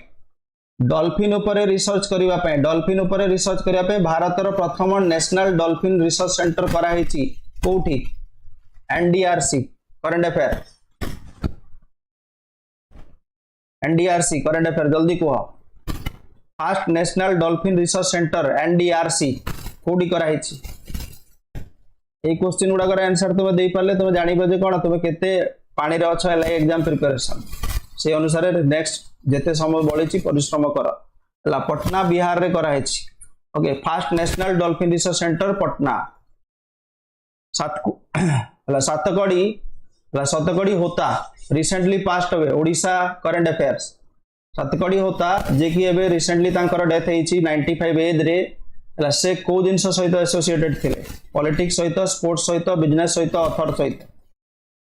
डॉल्फिन उपरे रिसर्च करिबा पई, डॉल्फिन उपरे रिसर्च करिबा पई भारतर प्रथम नेशनल डॉल्फिन रिसर्च सेंटर करा हेची कोठी? NDRC. Current affair, NDRC current affair जल्दी कहो। First national dolphin research centre NDRC कोठी करा हेची? ए क्वेश्चन गुडा आंसर तुम दे पाले तुम जानि बजे कोन तुम केते पानी रे अछ एला एग्जाम प्रिपरेशन से अनुसार नेक्स्ट जेते समय बळिची परिश्रम कर। हला पटना बिहार रे करा हेची। Okay first national dolphin research centre Patna. सातकड़ी, सातकड़ी होता रिसेंटली पास्ट हुए ओडिशा करंट अफेयर्स। सातकड़ी होता जे कि एबे रिसेंटली तांकर डेथ हेची 95 एज रे। से को जिनस सहित एसोसिएटेड थिले? पॉलिटिक्स सहित, स्पोर्ट्स सहित, बिजनेस सहित, ऑथर सहित,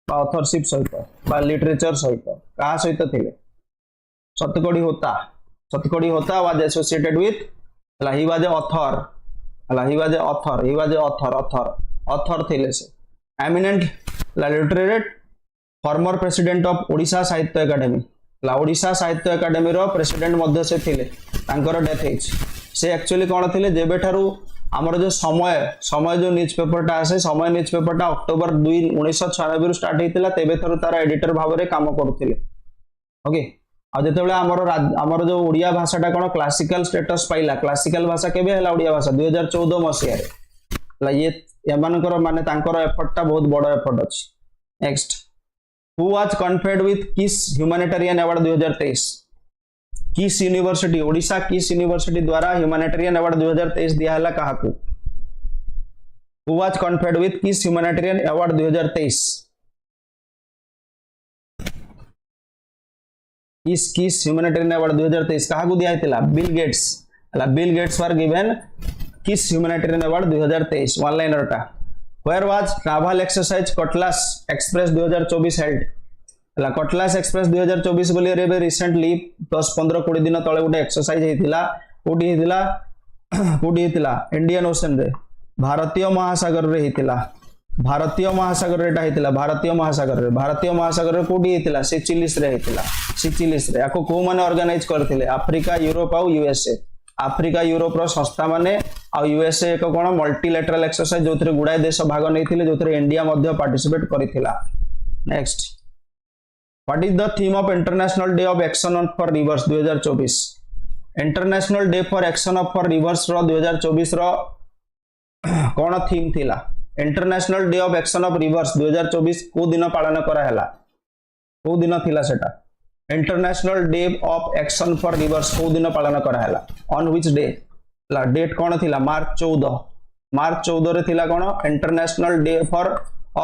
ऑथरशिप सहित, लिटरेचर सहित, कहा सहित थिले? सतकड़ी होता, सतकड़ी होता was associated with, he was a author, he was a author, he was a author, author, author थिले से। Eminent literate former president of Odisha साहित्य एकेडमी। ओडिशा साहित्य एकेडमी रो प्रेसिडेंट मध्य से थिले, तांकर डेथ हेची। से एक्चुअली कौन थे जेबे ठारू आमर जो समय समय जो न्यूज पेपरटा आसे, समय न्यूज पेपरटा अक्टोबर 2 1996 स्टार्ट होता तेबे थारू तार एडिटर भाव में काम करुले। ओके आ जिते आमर जो ओडिया भाषाटा कौन क्लासिकल स्टेटस पाइला, क्लासिकल भाषा केबे हला ओडिया भाषा 2014 मसीह। ये एमानकर माने तांकर एफर्टटा बहुत बड़ एफर्ट अछि। Next, who was conferred with KISS humanitarian award 2023? किस यूनिवर्सिटी, ओडिशा किस यूनिवर्सिटी द्वारा ह्यूमैनिटेरियन अवार्ड 2023 दिया हला काहाकू? Who was conferred with KISS humanitarian award 2023? KISS humanitarian award 2023 काहाकू दिया हेतिला बिल गेट्स हला Bill Gates were given KISS humanitarian award 2023 one liner टा where was naval exercise Cutlass Express 2024 held हला कटलास एक्सप्रेस 2024 बोली रे रिसेंटली 10 15 20 दिन तळे गोटे एक्सरसाइज हेतिला कोडी हेतिला इंडियन ओशन रे भारतीय महासागर रे हेतिला भारतीय महासागर रे हेतिला भारतीय महासागर रे कोडी हेतिला सिचिलिस रे हेतिला सिचिलिस रे याको को माने ऑर्गेनाइज करथिले अफ्रीका यूरोप आ यूएसए अफ्रीका यूरोप रो संस्था माने आ यूएसए एक कोन मल्टीलैटरल एक्सरसाइज जोथरे गुडाय देश भाग नैथिले जोथरे इंडिया मध्ये पार्टिसिपेट करिथिला next what is the theme of international day of action for rivers 2024 international day for action of for rivers रो 2024 रो कोन थीम थिला international day of action of rivers 2024 को दिन पालन करा हैला को दिन थिला सेटा international day of action for rivers को दिन पालन करा हैला ऑन व्हिच डे ला डेट कोन थिला मार्च 14 रे थिला कोन international day for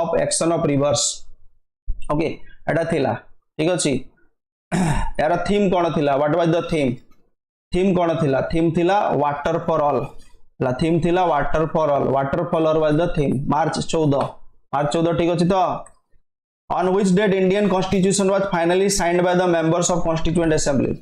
of action of rivers okay एटा थिला ठीक अछि यार थीम कोन थिला व्हाट वाज द थीम कोन थिला थीम थिला वाटर फॉर ऑल ला थीम थिला water for all water for all was the theme March 14 ठीक अछि तो on which date Indian constitution was finally signed by the members of constituent assembly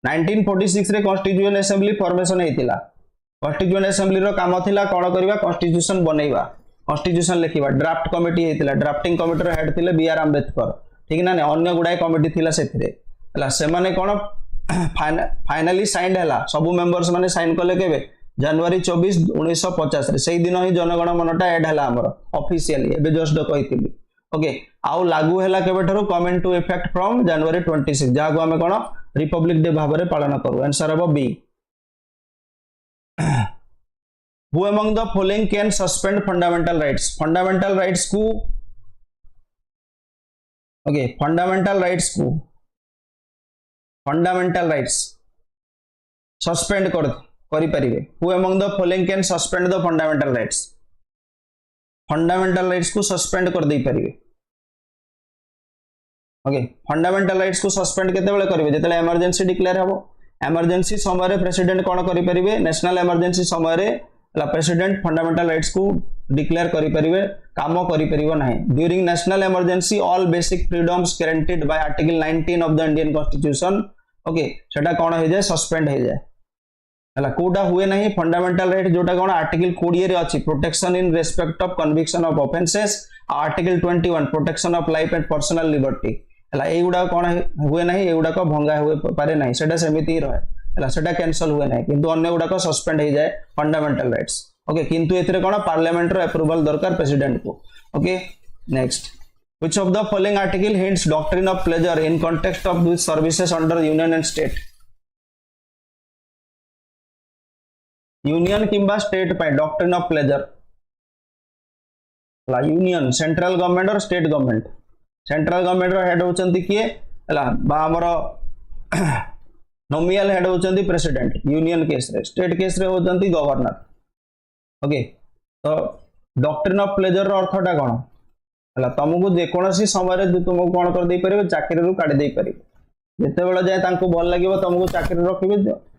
nineteen 46 रे कॉन्स्टिट्यूएंट असेंबली फॉर्मेशन हेतिला कॉन्स्टिट्यूएंट असेंबली रो काम थिला कोन करबा कॉन्स्टिट्यूशन बनैबा कॉन्स्टिट्यूशन लिखिबा ड्राफ्ट कमिटी हेतिला ड्राफ्टिंग कमिटी रो हेड थिले बीआर अंबेडकर ठीक ना अन्य गुड़ाए कमिटी थिला सेथिरे हला से माने कोन फाइनली साइंड हला सब मेंबर्स माने साइन कले केबे जनवरी 24 1950 रे सेही दिन ही जनगण मनटा ऐड हला हमर ऑफिशियली एबे जस्ट कहितली ओके आउ लागू हला केबे ठरो came in to effect from January 26 जाको हमें कोन रिपब्लिक डे भाबरे पालन करू आंसर हबो B who among the following can suspend fundamental rights को ओके फंडामेंटल राइट्स सस्पेंड करि परिबे who among the following can suspend the fundamental rights को सस्पेंड कर दे परिबे ओके फंडामेंटल राइट्स को सस्पेंड केते बेले करिवे जेतेले इमरजेंसी डिक्लेयर हबो इमरजेंसी समय रे प्रेसिडेंट कोन करि परिबे नेशनल इमरजेंसी समय रे प्रेसिडेंट फंडामेंटल राइट्स को डिक्लेयर करि परिबे काम करि परिबो नाही during national emergency all basic freedoms guaranteed bye article 19 of the Indian constitution okay सेटा कोन हो जाय सस्पेंड हो जाय हला कोडा हुए नाही फंडामेंटल राइट जोटा कोन आर्टिकल 20 रे अछि protection in respect of conviction of offences article 21 protection of life and personal liberty हला एगुडा कोन हुए नाही एगुडा को भंगा हुए पारे नाही सेटा समिति रहे हला सेटा कैंसिल हुए नाही किंतु अन्य गुडा को सस्पेंड हो जाय फंडामेंटल राइट्स ओके किंतु एथिरे कोन पार्लियामेंट रो अप्रूवल दरकार प्रेसिडेंट को okay next which of the following article hints doctrine of pleasure in context of this services under union and state union किंबा स्टेट पे डॉक्ट्रिन ऑफ प्लेजर ला यूनियन सेंट्रल गवर्नमेंट और स्टेट गवर्नमेंट सेंट्रल गवर्नमेंट रो हेड होचंती किए हला बा हमरो नोमिनल हेड होचंती प्रेसिडेंट यूनियन केस रे स्टेट केस रे होचंती गवर्नर ओके तो डॉक्ट्रिन ऑफ प्लेजर रो अर्थटा कोन हला तुमको जे कोनसी समय रे तुमको कोन कर दे परिबे चाकरी रु काढ दे परिबे जेते बेला जाय तांको भल लागिवो तुमको चाकरी रखिबे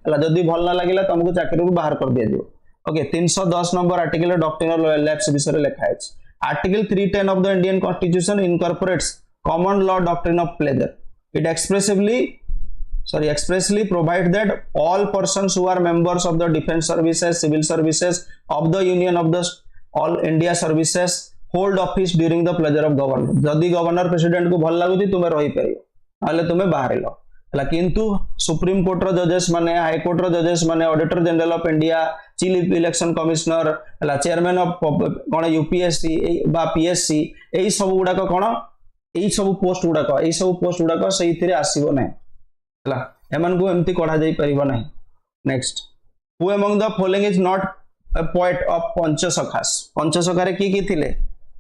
हला जदी भल ना लागिला तुमको चाकरी रु बाहर कर दिया दियो okay 310 number article doctrine of lapse विषय लिखा है article 310 of the Indian constitution incorporates common law doctrine of pleasure it expressly provide that all persons who are members of the defense services civil services of the union of the all India services hold office during the pleasure of governor जदि गवर्नर प्रेसिडेंट को भल लागुची तुमे रही परियो आले तुमे बाहर लो हला किंतु सुप्रीम कोर्ट रो जजेस माने हाई कोर्ट रो जजेस माने auditor general of India chief election commissioner हला चेयरमैन ऑफ कोन यूपीएससी बा पीएससी एई सब गुडा को कोन एई सब पोस्ट गुडा को सही थिरे आसीबो नै हला एमन को एमती कोढा जाई परिबो नै next who among the following is not a poet of Panchasakha रे की थिले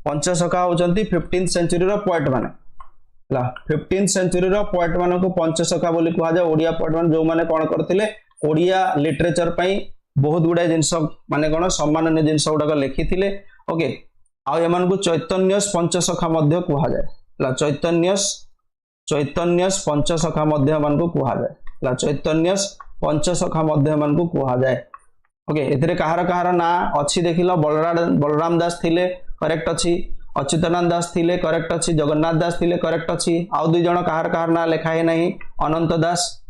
पंचसखा होचंती 15th सेंचुरी रो पोएट माने ला 15th सेंचुरी रो पोएट मान को पंचसखा बोली कहा जाए ओडिया पोएट मान जो माने कोन करथिले ओडिया लिटरेचर पई बहुत गुडा जिंस माने कोन सम्माननीय जिंस गुडा लिखिथिले ओके आ एमान को चैतन्यस पंचसखा मध्य कहा जाए ला चैतन्यस पंचसखा मध्य मान को कहा जाए ला चैतन्यस पंचसखा मध्य मान को कहा जाए ओके एथिरे कहार ना अछि देखिलो बलराम दास थिले करेक्ट अछि अच्युतानंद दास थिले करेक्ट अछि जगन्नाथ दास थिले करेक्ट अछि आउ दुई जण कहार ना लिखा है नहीं अनंत दास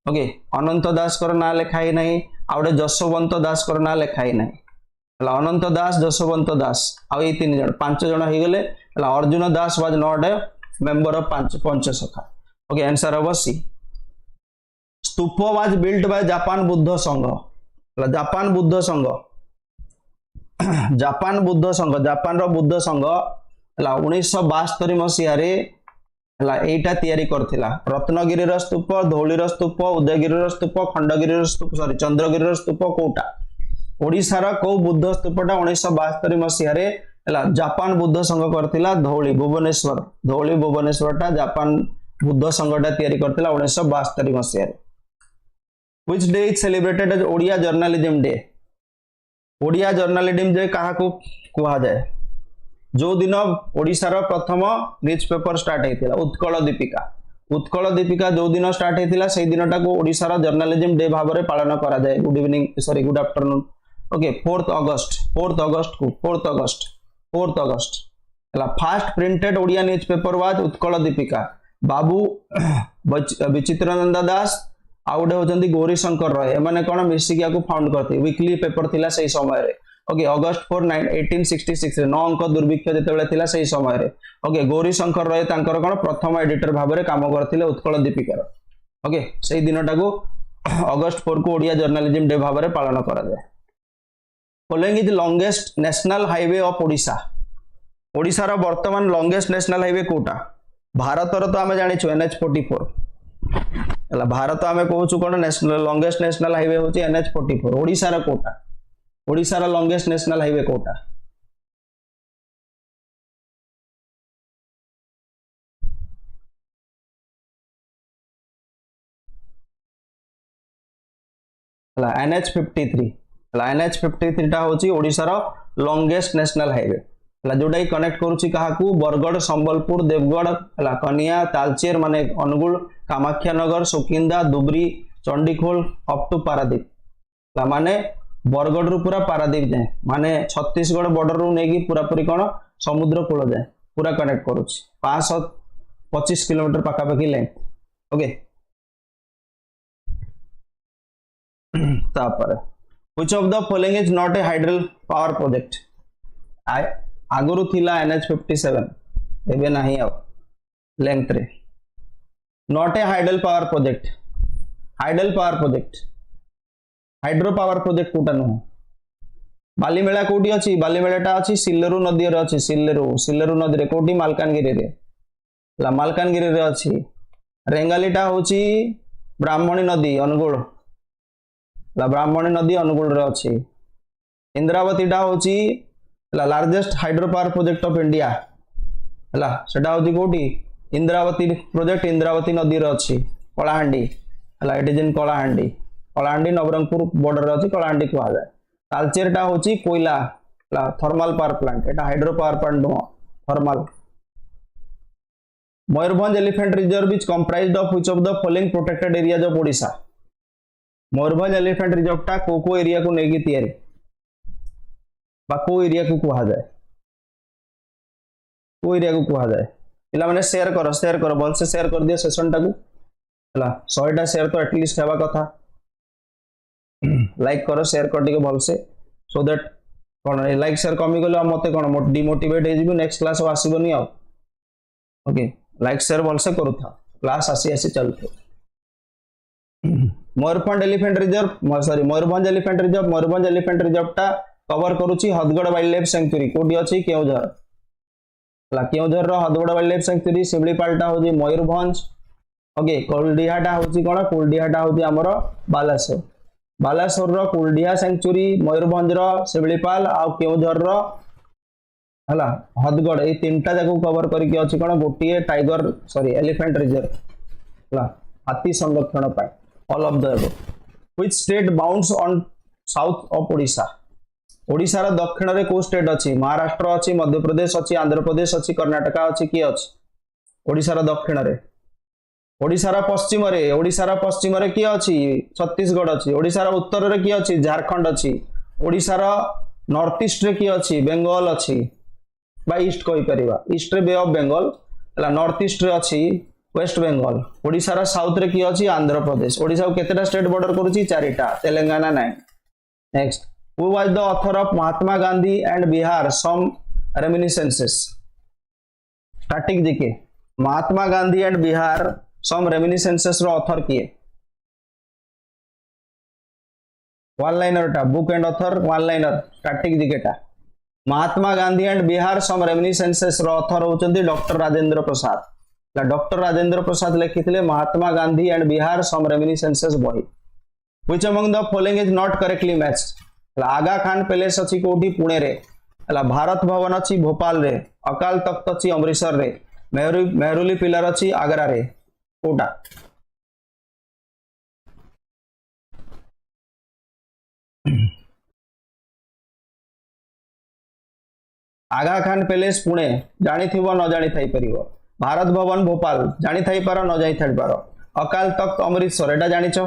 ओके अनंत दास कर ना लिखा है नहीं आउडे जशवंत दास कर ना लिखा है नहीं हला अनंत दास जशवंत दास आ ए तीन जण पांच जण हो गले हला Arjun Das was not a member of Panchasakha okay answer हबो C stupa was built by Japan Buddha Sangha हला जापान बुद्ध संघ जापान रो बुद्ध संघ हला 1972 मसिया रे हला एटा तयारी करथिला रत्नगिरी रो स्तूप धौली रो स्तूप उदयगिरी रो स्तूप खंडगिरी रो स्तूप सॉरी चंद्रगिरी रो स्तूप कोटा ओडिसा रा को बुद्ध स्तूपटा 1972 मसिया रे हला जापान बुद्ध संघ करथिला धौली भुवनेश्वरटा जापान बुद्ध संघटा तयारी करथिला 1972 मसिया रे which day is celebrated as Odia journalism day Odia journalism day कहा को कहा जाए जो दिन ओडिसा रो प्रथम न्यूज पेपर स्टार्ट हेतिला उत्कल दीपिका जो दिन स्टार्ट हेतिला सेही दिनटा को ओडिसा रो जर्नलिज्म डे भाबरे पालन करा जाए good evening sorry good afternoon okay 4th August हला first printed Odia news paper was Utkal Dipika Babu Bichitrananda Das आउडे होचंदी गौरी शंकर रॉय एमाने कोन मिसिकिया को फाउंड करथि वीकली पेपर थिला सही समय रे ओके अगस्त 4 1866 रे 9 अंक दुर्भिक्ष जेतेबेले थिला सही समय रे ओके गौरी शंकर रॉय तांकर कोन प्रथम एडिटर भाबरे काम करथिले उत्कल दीपिका ओके सही दिनटा को अगस्त 4 को ओडिया जर्नलिज्म डे भाबरे पालन करा जाय following is longest national highway of Odisha रो वर्तमान लॉन्गेस्ट नेशनल हाईवे कोटा भारत रो तो हमें जानि छु NH44 हला भारत आमे कहूछु कोन नेशनल लॉन्गेस्ट नेशनल हाईवे होची NH44 ओडिसा रा कोटा ओडिसा रा लॉन्गेस्ट नेशनल हाईवे कोटा हला NH53 टा होची ओडिसा रा लॉन्गेस्ट नेशनल हाईवे हला जोडा कनेक्ट करूची काहा को बरगढ़ संबलपुर देवगढ़ हला कनिया तालचेर माने अनुगुल कामाख्या नगर सुकिंदा दुबरी चंडीखोल अप टू पारादीप माने बरगढ़ रु पूरा पारादीप जाए माने छत्तीसगढ़ बॉर्डर रु नेगी पूरा पूरी कोन समुद्र कूल जाए पूरा कनेक्ट करूची 525 किलोमीटर पाखापाखी लेंथ ओके तापर which of the following is not a hydel power project आगुरु थिला NH57 एबे नाही अब लेंथ रे not a hydel power project hydro power project कोटा न बालीमेला कोटी अछि बालीमेलाटा अछि सिल्लेरू नदी रे अछि सिल्लेरू नदी रे कोटी मालकानगिरी रे ला मालकानगिरी रे अछि रेंगालीटा होछि ब्राह्मणी नदी अनुगुल ला ब्राह्मणी नदी अनुगुल रे अछि इंद्रावतीटा होछि largest hydro power project of India हला सेटा होछि कोटी इंद्रावती प्रोजेक्ट इंद्रावती नदी रे अछि कलाहांडी हला it is in Kalahandi Nabarangpur border रे अछि कलाहांडी को आ जाय तालचेरटा होछि कोयला ला थर्मल पावर प्लांट एटा hydro power plant no thermal Mayurbhanj elephant reserve is comprised of which of the following protected areas of Odisha Mayurbhanj elephant reserve टा को एरिया को नेगी तयारी बा को एरिया को कहा जाए पिला माने शेयर करो बोल से शेयर कर दियो सेशन टा को हला 100 टा शेयर तो एटलीस्ट हेबा कथा लाइक करो शेयर कर दियो बोल से सो दैट कोन लाइक शेयर कमी गलो मते कोन डिमोटिवेट हे जिबो नेक्स्ट क्लास आसीबोनी आ ओके लाइक शेयर बोल से करू था क्लास आसी चलते मयूरभंज एलिफेंट रिजर्व टा कवर करूची हदगड़ वाइल्ड लाइफ सेंचुरी कोडी अछि केउझर केउझर रो हदगड़ वाइल्ड लाइफ सेंचुरी सिमलीपालटा होजी मयूरभंज ओके कुलडीहाटा होची कोन कुलडीहाटा होजी हमरो बालासोर रो कुलडीहा सेंचुरी मयूरभंज रो सिमलीपाल आ केउझर रो हला हदगढ़ ये तीनटा जाक कवर करके अछि कोन गोटिए टाइगर सॉरी एलिफेंट रिजर्व हला हाथी संरक्षण पाए all of the above which state bounds on south of Odisha Odisha रा दक्षिण रे को स्टेट अछि महाराष्ट्र अछि मध्य प्रदेश अछि आंध्र प्रदेश अछि कर्नाटक अछि की अछि ओडिशा रा दक्षिण रे ओडिशा रा पश्चिम रे की अछि छत्तीसगढ़ अछि ओडिशा रा उत्तर रे की अछि झारखंड अछि ओडिशा रा नॉर्थ ईस्ट रे की अछि बेंगल अछि बा ईस्ट कहि परिबा ईस्ट रे बे ऑफ बेंगल हला नॉर्थ ईस्ट रे अछि वेस्ट बेंगल ओडिशा रा साउथ रे की अछि आंध्र प्रदेश ओडिशा को केतेटा स्टेट बॉर्डर करूची चारिटा तेलंगाना नाही next who was the author of Mahatma Gandhi and Bihar some reminiscences static GK Mahatma Gandhi and Bihar some reminiscences रो ऑथर किए वन लाइनर टा book and author one liner static जीकेटा Mahatma Gandhi and Bihar some reminiscences रो ऑथर होचंदी डॉक्टर राजेंद्र प्रसाद डॉक्टर राजेंद्र प्रसाद लिखिथिले Mahatma Gandhi and Bihar some reminiscences बही which among the following is not correctly matched Aga Khan palace अछि कोठी पुणे रे भारत भवन अछि भोपाल रे अकाल तख्त अछि अमृतसर रे मेहरुली पिलर अछि आगरा रे कोटा आगा खान पैलेस पुणे जानी थिबो न जानी थाई परिबो भारत भवन भोपाल जानी थाई पारो न जाई थाई पारो अकाल तख्त अमृतसर एटा जानिचो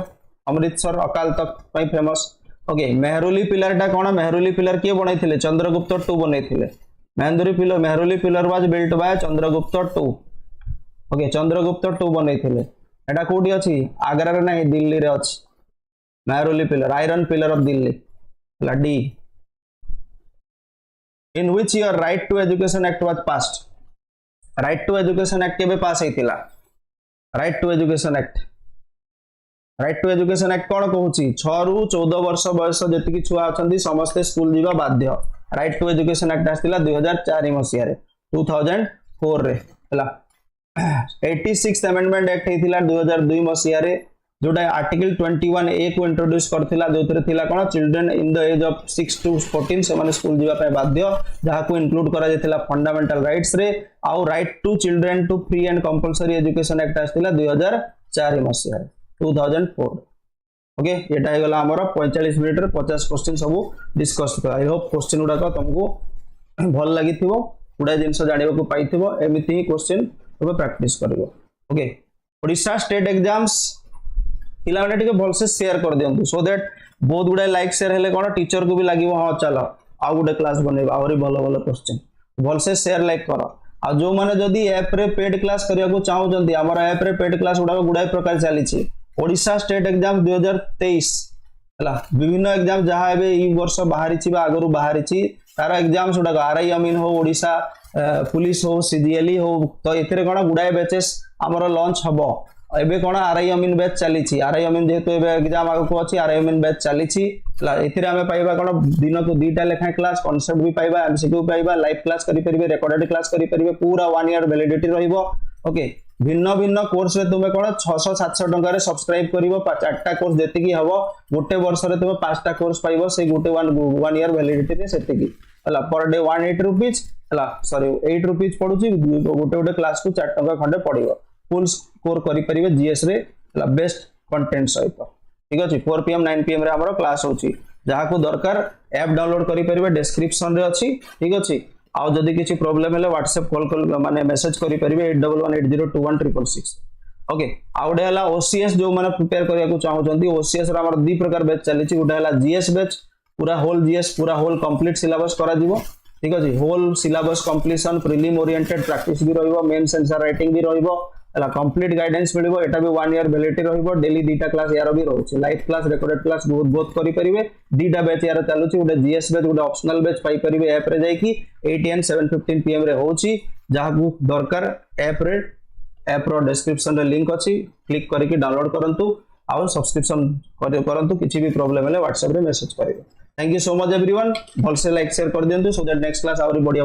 अमृतसर अकाल तख्त पई फेमस ओके मेहरुली पिलर टा कोन मेहरुली पिलर के बनैथिले चंद्रगुप्त टू बनैथिले Mehrauli pillar was built by Chandragupta two okay Chandragupta two बनैथिले एटा कोठी अछि आगरा रे नाही दिल्ली रे अछि Mehrauli pillar iron pillar of Delhi ला डी in which year right to education act was passed right to education act केबे पास हेतिला राइट टू एजुकेशन एक्ट कौन कहूँ 6 रु 14 वर्ष बयस जी छुआ अच्छा समस्ते स्कूल जीवा बाध्य राइट टू एजुकेशन एक्ट आसला 2004 मसीह 2004 रे हला 86th अमेंडमेंट एक्ट हेतिला 2002 मसीह जोटा आर्टिकल 21 ए को इंट्रोड्यूस करथिला जोथरे थिला कोन children in the age of 6 to 14 से माने स्कूल जीवा पे बाध्य जहा को इंक्लूड करा जेतिला फंडामेंटल राइट्स रे आउ right to children to free and compulsory education act आसला 2004 मसीह 2004 ओके एटा हे गला हमर 45 मिनिट रे 50 क्वेश्चन सब डिस्कस कर आई होप क्वेश्चन उडा को तुमको भल लागिथिबो उडा जिंस जानिबो को पाइथिबो एमिति ही क्वेश्चन तबे प्रैक्टिस करिवो ओके ओडिशा स्टेट एग्जाम्स पिला माने टिके भल से शेयर कर दियंतु सो दैट बहुत गुडा लाइक शेयर हेले कोन टीचर को भी लागिवो हां चलो आ गुडा क्लास बनेबा और भलो भलो क्वेश्चन भल से शेयर लाइक करो आ जो माने जदी ऐप रे पेड क्लास करिया को चाहौ जंदी हमर ऐप रे पेड क्लास उडा गुडा प्रकार चली छी ओडिशा स्टेट एग्जाम 2023 हला विभिन्न एग्जाम जहां एबे ई वर्ष बाहरी छी बा आगरु बाहरी छी तार एग्जाम्स उडा आरआई अमीन हो ओडिशा पुलिस हो सीजीएलई हो तो एथिरे कोन गुडाय बैचेस हमर लॉन्च हबो एबे कोन आरआई अमीन बैच चली छी आरआई अमीन जेहेतु एबे एग्जाम आगु को अछि आरआई अमीन बैच चली छी हला एथिरे हमें पाइबा कोन दिन को दुईटा लेखा क्लास कांसेप्ट भी पाइबा एमसीक्यू पाइबा लाइव क्लास करि परिबे रिकॉर्डेड क्लास करि परिबे पूरा 1 ईयर वैलिडिटी रहइबो ओके भिन्न भिन्न कोर्स रे तुमे कोन 600 700 टंका रे सब्सक्राइब करिवो चारटा कोर्स देति की हबो गोटे वर्ष रे तुमे पांचटा कोर्स पाइबो से गोटे 1 ईयर वैलिडिटी रे सेति की हला पर डे 180 रुपीस हला सॉरी 8 रुपीस पडुची गोटे गोटे क्लास को 4 टंका खंडे पडिवो फुल स्कोर करि परिबे जीएस रे हला बेस्ट कंटेंट सहित ठीक अछि 4 pm 9 pm रे हमरो क्लास होची जहा को दरकार ऐप डाउनलोड करि परिबे डिस्क्रिप्शन रे अछि ठीक अछि आउ जदी किछि प्रॉब्लम हेले व्हाट्सएप कॉल माने मेसेज करि परिबे 8118021666 ओके आउडे हला ओसीएस जो माने प्रिपेयर करिया को चाहौ जंदी ओसीएस रा हमर दी प्रकार बैच चली छि उडा हला जीएस बैच पूरा होल जीएस पूरा होल कंप्लीट सिलेबस करा दिबो ठीक अछि whole syllabus completion prelim oriented practice भी रहइबो मेंस आंसर राइटिंग भी रहइबो हला कंप्लीट गाइडेंस मिलिबो एटा भी 1 ईयर वैलिडिटी रहइबो डेली दीटा क्लास यार भी रहउछि लाइव क्लास रिकॉर्डेड क्लास बहुत करि परिबे दीटा बैच यार चालुछि उडा जीएस बैच उडा ऑप्शनल बैच पाई परिबे ऐप रे जाई कि 8 am 7:15 pm रे होछि जहा को दरकार ऐप रो डिस्क्रिप्शन रे लिंक अछि क्लिक करिके डाउनलोड करंतु और सब्सक्रिप्शन करंतु किछि भी प्रॉब्लम हेले व्हाट्सएप रे मैसेज करिवे thank you so much everyone भल से लाइक शेयर कर दियंतु सो दैट नेक्स्ट क्लास और बढ़िया